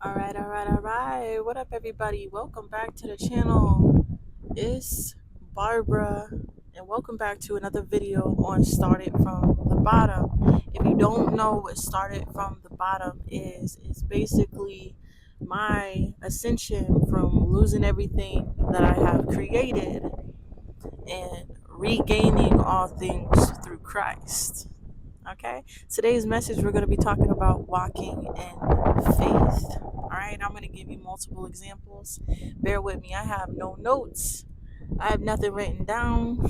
All right. What up, everybody? Welcome back to the channel. It's Barbara, and welcome back to another video on Started from the Bottom. If you don't know what Started from the Bottom is, it's basically my ascension from losing everything that I have created and regaining all things through Christ. Okay, today's message we're going to be talking about walking in faith. All right, I'm going to give you multiple examples. Bear with me, I have no notes, I have nothing written down.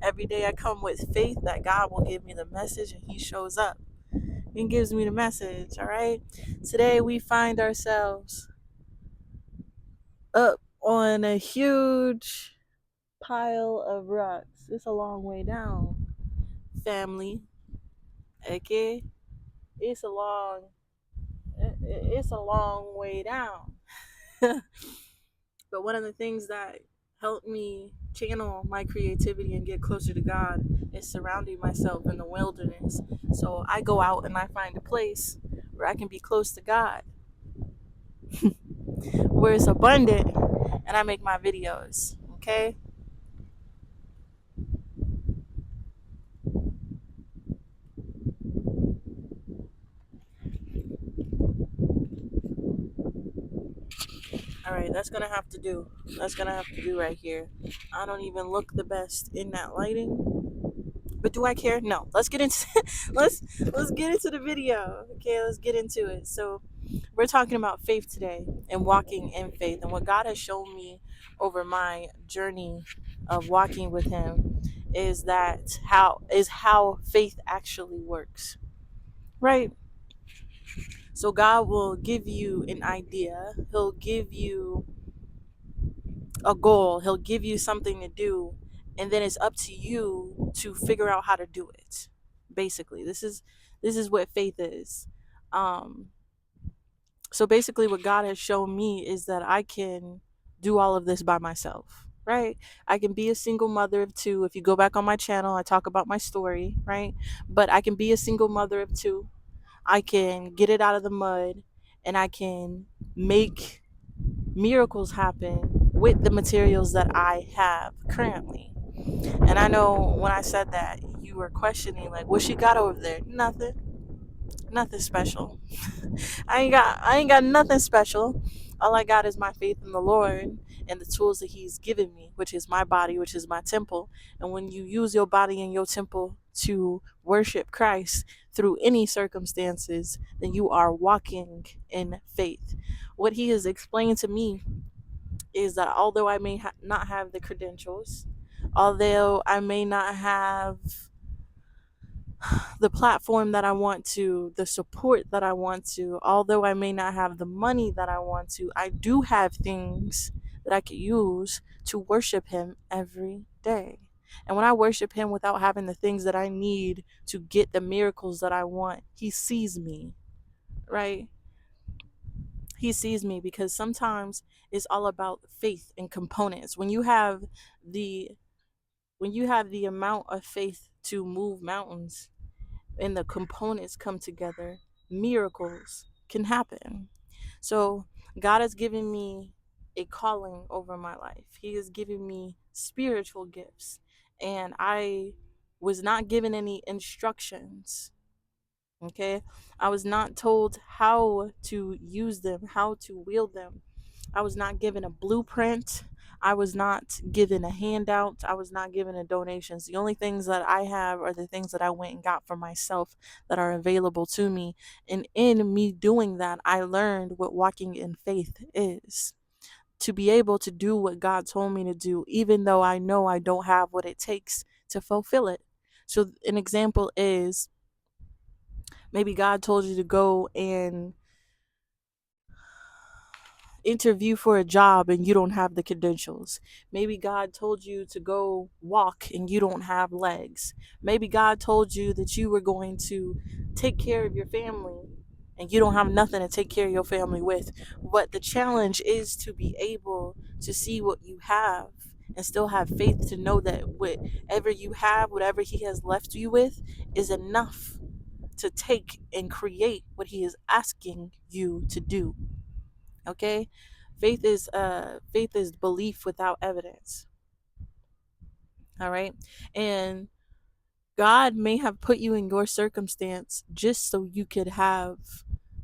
Every day I come with faith that God will give me the message and He shows up and gives me the message. All right, today we find ourselves up on a huge pile of rocks. It's a long way down, family. Okay, it's a long it's a long way down. But one of the things that helped me channel my creativity and get closer to God is surrounding myself in the wilderness. So I go out and I find a place where I can be close to God, where it's abundant, and I make my videos. Okay? All right, that's gonna have to do. That's gonna have to do right here. I don't even look the best in that lighting. But do I care? No. Let's get into let's get into the video. Okay, let's get into it. So we're talking about faith today and walking in faith, and what God has shown me over my journey of walking with Him is how faith actually works. Right? So God will give you an idea. He'll give you a goal. He'll give you something to do, and then it's up to you to figure out how to do it. Basically, this is what faith is. Um, so basically, what God has shown me is that I can do all of this by myself. Right? I can be a single mother of two. If you go back on my channel, I talk about my story, right? But I can be a single mother of two. I can get it out of the mud, and I can make miracles happen with the materials that I have currently. And I know when I said that, you were questioning, like, what she got over there? Nothing special. I ain't got nothing special. All I got is my faith in the Lord and the tools that He's given me, which is my body, which is my temple. And when you use your body and your temple to worship Christ through any circumstances, then you are walking in faith. What He has explained to me is that although I may not have the credentials, although I may not have the platform that I want to, the support that I want to, although I may not have the money that I want to, I do have things that I could use to worship Him every day. And when I worship Him without having the things that I need to get the miracles that I want, He sees me, right? He sees me, because sometimes it's all about faith and components. The when you have the amount of faith to move mountains and the components come together, miracles can happen. So God has given me a calling over my life. He has given me spiritual gifts, and I was not given any instructions. Okay, I was not told how to use them, how to wield them. I was not given a blueprint. I was not given a handout. I was not given a donations. The only things that I have are the things that I went and got for myself that are available to me. And in me doing that, I learned what walking in faith is. To be able to do what God told me to do, even though I know I don't have what it takes to fulfill it. So, an example is, maybe God told you to go and interview for a job and you don't have the credentials. Maybe God told you to go walk and you don't have legs. Maybe God told you that you were going to take care of your family and you don't have nothing to take care of your family with. But the challenge is to be able to see what you have and still have faith to know that whatever you have, whatever He has left you with, is enough to take and create what he is asking you to do. Okay? Faith is belief without evidence. All right? And God may have put you in your circumstance just so you could have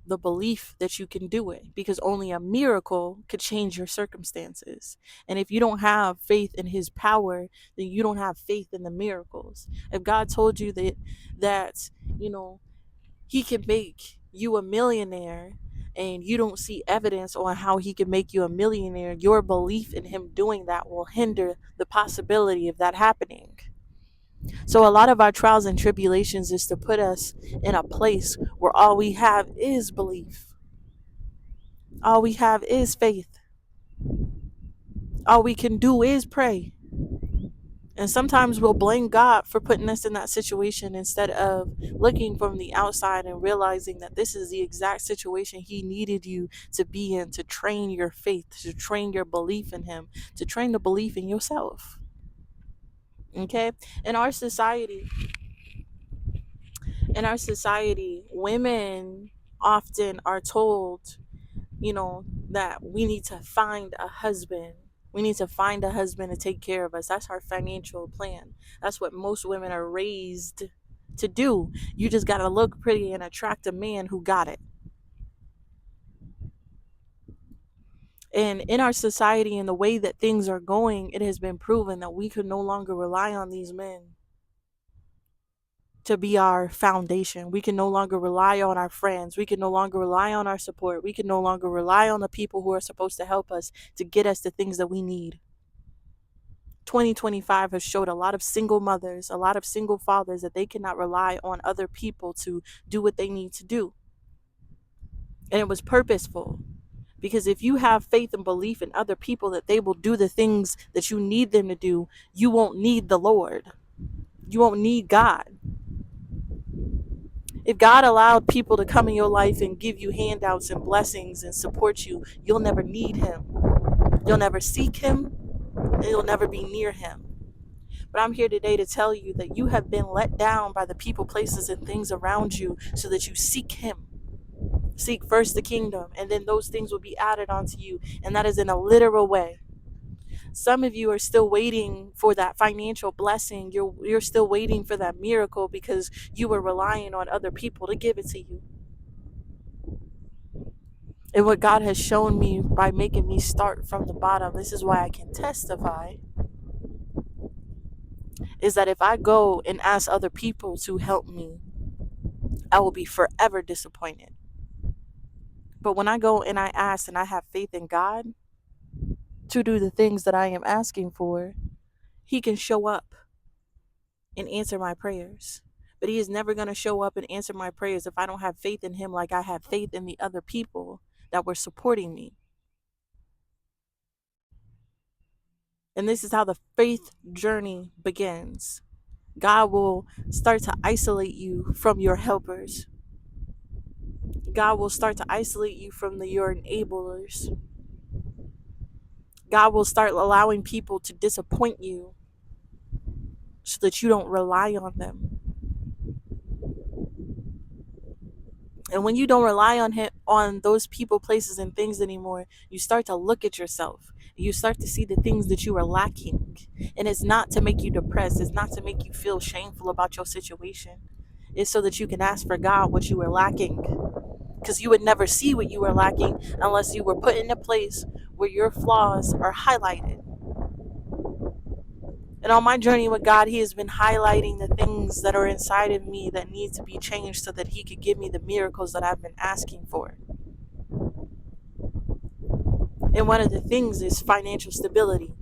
the belief that you can do it, because only a miracle could change your circumstances. And if you don't have faith in his power, then you don't have faith in the miracles. If God told you that you know he can make you a millionaire, and you don't see evidence on how he can make you a millionaire, your belief in him doing that will hinder the possibility of that happening. So a lot of our trials and tribulations is to put us in a place where all we have is belief. All we have is faith. All we can do is pray. And sometimes we'll blame God for putting us in that situation instead of looking from the outside and realizing that this is the exact situation he needed you to be in, to train your faith, to train your belief in him, to train the belief in yourself. Okay? In our society, women often are told, that we need to find a husband. We need to find a husband to take care of us. That's our financial plan. That's what most women are raised to do. You just got to look pretty and attract a man who got it. And in our society and the way that things are going, it has been proven that we can no longer rely on these men to be our foundation. We can no longer rely on our friends. We can no longer rely on our support. We can no longer rely on the people who are supposed to help us to get us the things that we need. 2025 has showed a lot of single mothers, a lot of single fathers, that they cannot rely on other people to do what they need to do. And it was purposeful, because if you have faith and belief in other people that they will do the things that you need them to do, you won't need the Lord. You won't need God. If God allowed people to come in your life and give you handouts and blessings and support you, you'll never need him. You'll never seek him, and you'll never be near him. But I'm here today to tell you that you have been let down by the people, places, and things around you so that you seek him. Seek first the kingdom, and then those things will be added onto you. And that is in a literal way. Some of you are still waiting for that financial blessing. You're still waiting for that miracle because you were relying on other people to give it to you. And what God has shown me by making me start from the bottom, this is why I can testify, is that if I go and ask other people to help me, I will be forever disappointed. But when I go and I ask and I have faith in God to do the things that I am asking for, he can show up and answer my prayers. But he is never going to show up and answer my prayers if I don't have faith in him like I have faith in the other people that were supporting me. And this is how the faith journey begins. God will start to isolate you from your helpers. God will start to isolate you from your enablers. God will start allowing people to disappoint you so that you don't rely on them. And when you don't rely on those people, places, and things anymore, you start to look at yourself. You start to see the things that you are lacking. And it's not to make you depressed. It's not to make you feel shameful about your situation. It's so that you can ask for God what you are lacking. Because you would never see what you were lacking unless you were put in a place where your flaws are highlighted. And on my journey with God, he has been highlighting the things that are inside of me that need to be changed so that he could give me the miracles that I've been asking for. And one of the things is financial stability.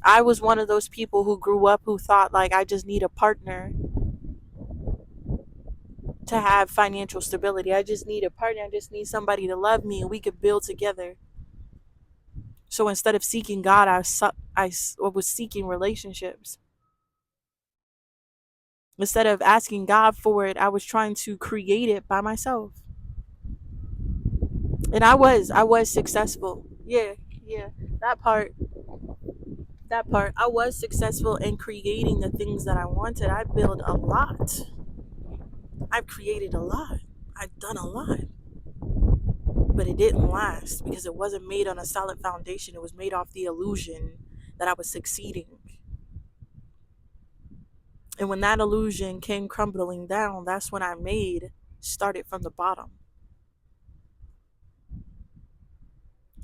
I was one of those people who grew up who thought, like, I just need a partner to have financial stability. I just need a partner. I just need somebody to love me and we could build together. So instead of seeking God, I was seeking relationships. Instead of asking God for it, I was trying to create it by myself. And I was successful. Yeah, that part. I was successful in creating the things that I wanted. I built a lot. I've created a lot. I've done a lot. But it didn't last because it wasn't made on a solid foundation. It was made off the illusion that I was succeeding. And when that illusion came crumbling down, that's when I started from the bottom.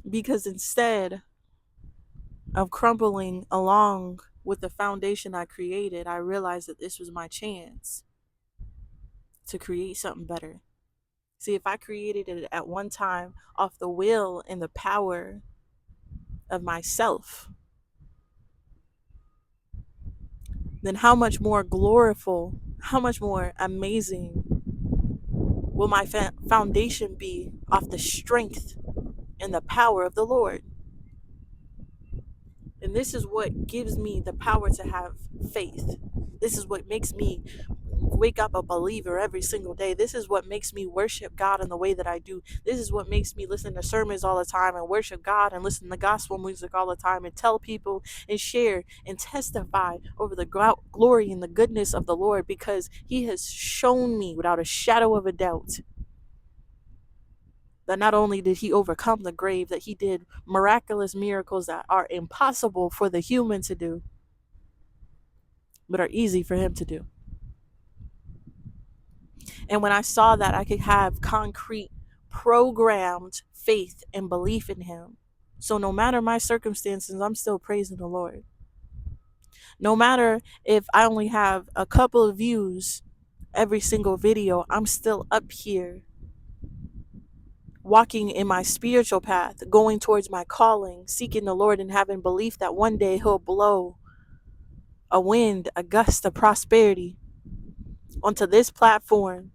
Because instead of crumbling along with the foundation I created, I realized that this was my chance to create something better. See, if I created it at one time off the will and the power of myself, then how much more gloriful, how much more amazing will my foundation be off the strength and the power of the Lord? And this is what gives me the power to have faith. This is what makes me wake up a believer every single day. This is what makes me worship God in the way that I do. This is what makes me listen to sermons all the time and worship God and listen to gospel music all the time and tell people and share and testify over the glory and the goodness of the Lord, because He has shown me without a shadow of a doubt that not only did He overcome the grave, that He did miraculous miracles that are impossible for the human to do, but are easy for Him to do. And when I saw that I could have concrete, programmed faith and belief in Him, so no matter my circumstances, I'm still praising the Lord. No matter if I only have a couple of views every single video, I'm still up here walking in my spiritual path, going towards my calling, seeking the Lord, and having belief that one day He'll blow a wind, a gust of prosperity onto this platform,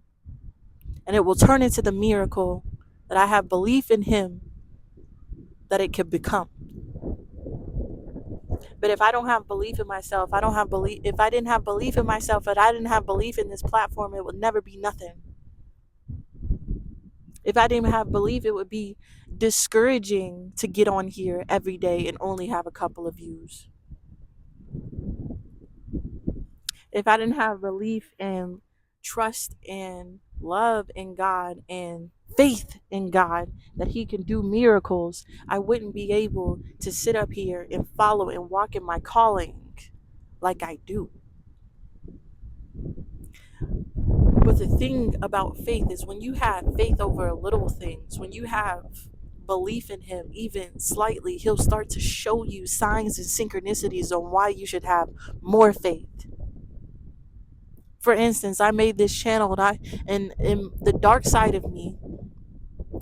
and it will turn into the miracle that I have belief in Him that it could become. But if I don't have belief in myself, I don't have belief. If I didn't have belief in myself, if I didn't have belief in this platform, it would never be nothing. If I didn't have belief, it would be discouraging to get on here every day and only have a couple of views. If I didn't have belief and trust and love in God and faith in God that He can do miracles, I wouldn't be able to sit up here and follow and walk in my calling like I do. But the thing about faith is, when you have faith over little things, when you have belief in Him even slightly, He'll start to show you signs and synchronicities on why you should have more faith. For instance, I made this channel and the dark side of me,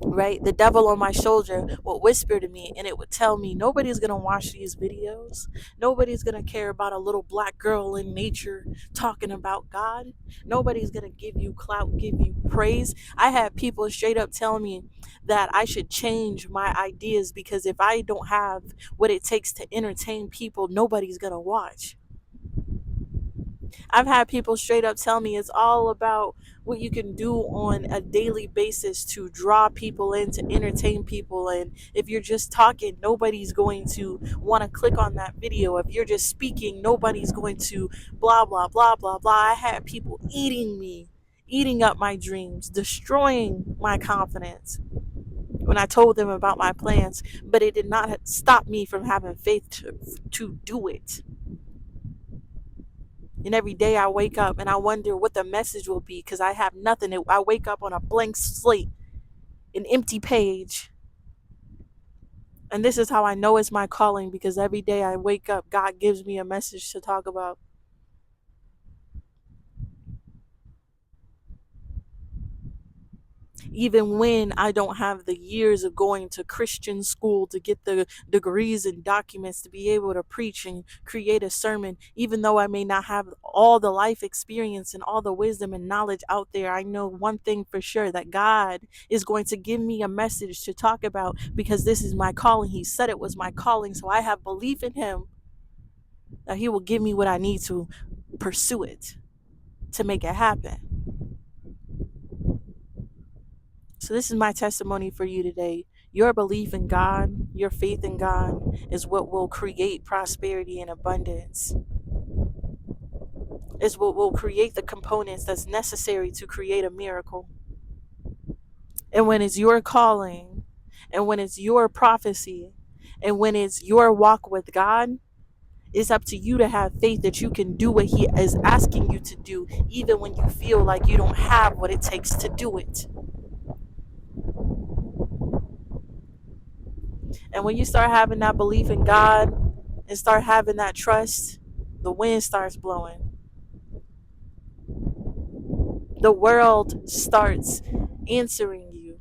right, the devil on my shoulder would whisper to me, and it would tell me, nobody's gonna watch these videos, nobody's gonna care about a little black girl in nature talking about God, nobody's gonna give you clout, give you praise. I had people straight up tell me that I should change my ideas, because if I don't have what it takes to entertain people, nobody's gonna watch. I've had people straight up tell me it's all about what you can do on a daily basis to draw people in, to entertain people. And if you're just talking, nobody's going to want to click on that video. If you're just speaking, nobody's going to blah, blah, blah, blah, blah. I had people eating me, eating up my dreams, destroying my confidence when I told them about my plans. But it did not stop me from having faith to do it. And every day I wake up and I wonder what the message will be, because I have nothing. I wake up on a blank slate, an empty page. And this is how I know it's my calling, because every day I wake up, God gives me a message to talk about. Even when I don't have the years of going to Christian school to get the degrees and documents to be able to preach and create a sermon, even though I may not have all the life experience and all the wisdom and knowledge out there, I know one thing for sure, that God is going to give me a message to talk about, because this is my calling. He said it was my calling, so I have belief in Him that He will give me what I need to pursue it, to make it happen. So this is my testimony for you today. Your belief in God, your faith in God is what will create prosperity and abundance. is what will create the components that's necessary to create a miracle. And when it's your calling, and when it's your prophecy, and when it's your walk with God, it's up to you to have faith that you can do what He is asking you to do, even when you feel like you don't have what it takes to do it. And when you start having that belief in God and start having that trust, the wind starts blowing. The world starts answering you.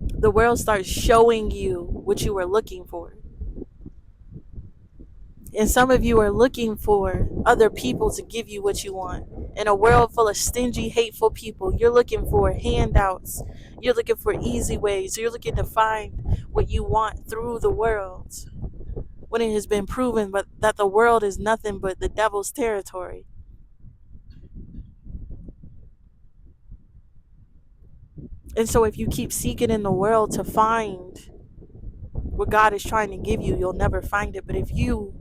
The world starts showing you what you were looking for. And some of you are looking for other people to give you what you want. In a world full of stingy, hateful people, you're looking for handouts. You're looking for easy ways. You're looking to find what you want through the world. When it has been proven that the world is nothing but the devil's territory. And so if you keep seeking in the world to find what God is trying to give you, you'll never find it. But if you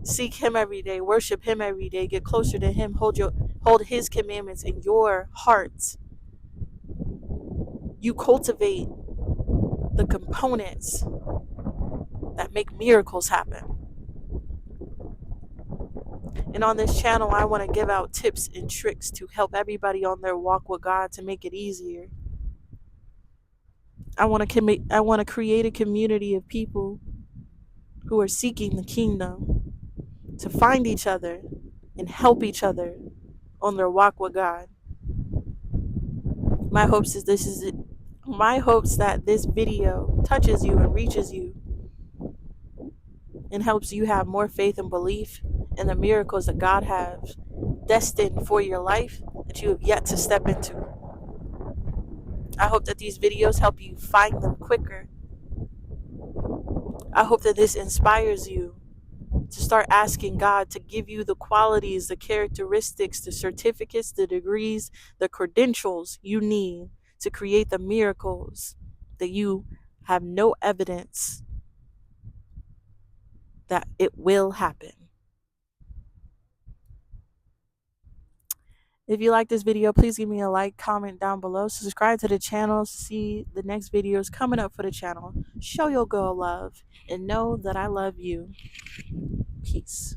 seek Him every day, worship Him every day, get closer to Him, hold His commandments in your heart, you cultivate the components that make miracles happen. And on this channel, I want to give out tips and tricks to help everybody on their walk with God to make it easier. I want to create a community of people who are seeking the kingdom to find each other and help each other on their walk with God. My hopes is this is it. My hopes that this video touches you and reaches you and helps you have more faith and belief in the miracles that God has destined for your life that you have yet to step into. I hope that these videos help you find them quicker. I hope that this inspires you to start asking God to give you the qualities, the characteristics, the certificates, the degrees, the credentials you need to create the miracles that you have no evidence that it will happen. If you like this video, please give me a like, comment down below, subscribe to the channel, see the next videos coming up for the channel. Show your girl love and know that I love you. Peace.